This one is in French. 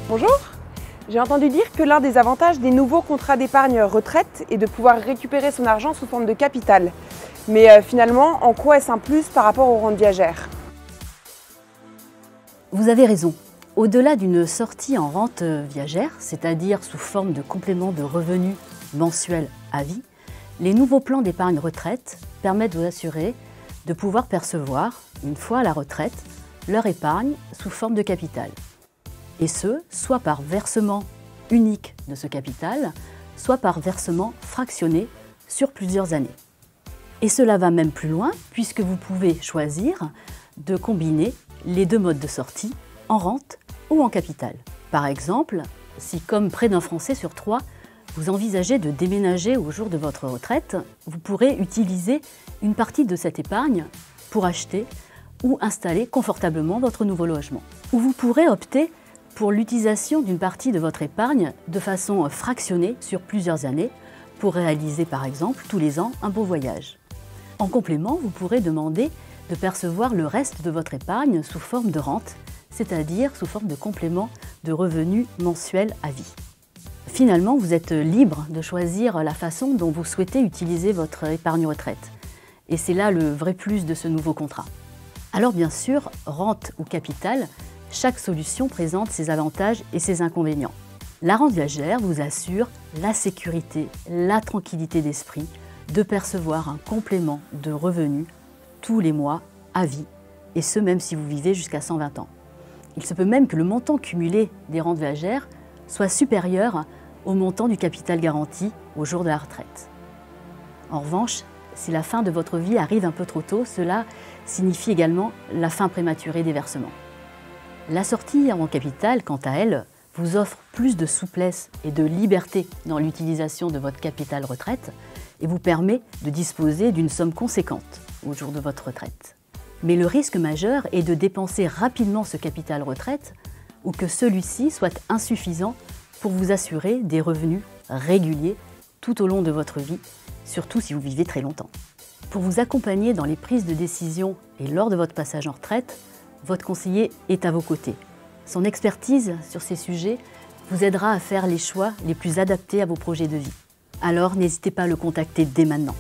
Bonjour, j'ai entendu dire que l'un des avantages des nouveaux contrats d'épargne retraite est de pouvoir récupérer son argent sous forme de capital. Mais finalement, en quoi est-ce un plus par rapport aux rentes viagères? Vous avez raison. Au-delà d'une sortie en rente viagère, c'est-à-dire sous forme de complément de revenus mensuels à vie, les nouveaux plans d'épargne retraite permettent aux assurés de pouvoir percevoir, une fois à la retraite, leur épargne sous forme de capital. Et ce, soit par versement unique de ce capital, soit par versement fractionné sur plusieurs années. Et cela va même plus loin, puisque vous pouvez choisir de combiner les deux modes de sortie, en rente ou en capital. Par exemple, si comme près d'un Français sur 3, vous envisagez de déménager au jour de votre retraite, vous pourrez utiliser une partie de cette épargne pour acheter ou installer confortablement votre nouveau logement. Ou vous pourrez opter pour l'utilisation d'une partie de votre épargne de façon fractionnée sur plusieurs années pour réaliser par exemple tous les ans un beau voyage. En complément, vous pourrez demander de percevoir le reste de votre épargne sous forme de rente, c'est-à-dire sous forme de complément de revenus mensuels à vie. Finalement, vous êtes libre de choisir la façon dont vous souhaitez utiliser votre épargne retraite. Et c'est là le vrai plus de ce nouveau contrat. Alors bien sûr, rente ou capital, chaque solution présente ses avantages et ses inconvénients. La rente viagère vous assure la sécurité, la tranquillité d'esprit de percevoir un complément de revenus tous les mois à vie, et ce même si vous vivez jusqu'à 120 ans. Il se peut même que le montant cumulé des rentes viagères soit supérieur au montant du capital garanti au jour de la retraite. En revanche, si la fin de votre vie arrive un peu trop tôt, cela signifie également la fin prématurée des versements. La sortie en capital, quant à elle, vous offre plus de souplesse et de liberté dans l'utilisation de votre capital retraite et vous permet de disposer d'une somme conséquente au jour de votre retraite. Mais le risque majeur est de dépenser rapidement ce capital retraite ou que celui-ci soit insuffisant pour vous assurer des revenus réguliers tout au long de votre vie, surtout si vous vivez très longtemps. Pour vous accompagner dans les prises de décision et lors de votre passage en retraite, votre conseiller est à vos côtés. Son expertise sur ces sujets vous aidera à faire les choix les plus adaptés à vos projets de vie. Alors n'hésitez pas à le contacter dès maintenant.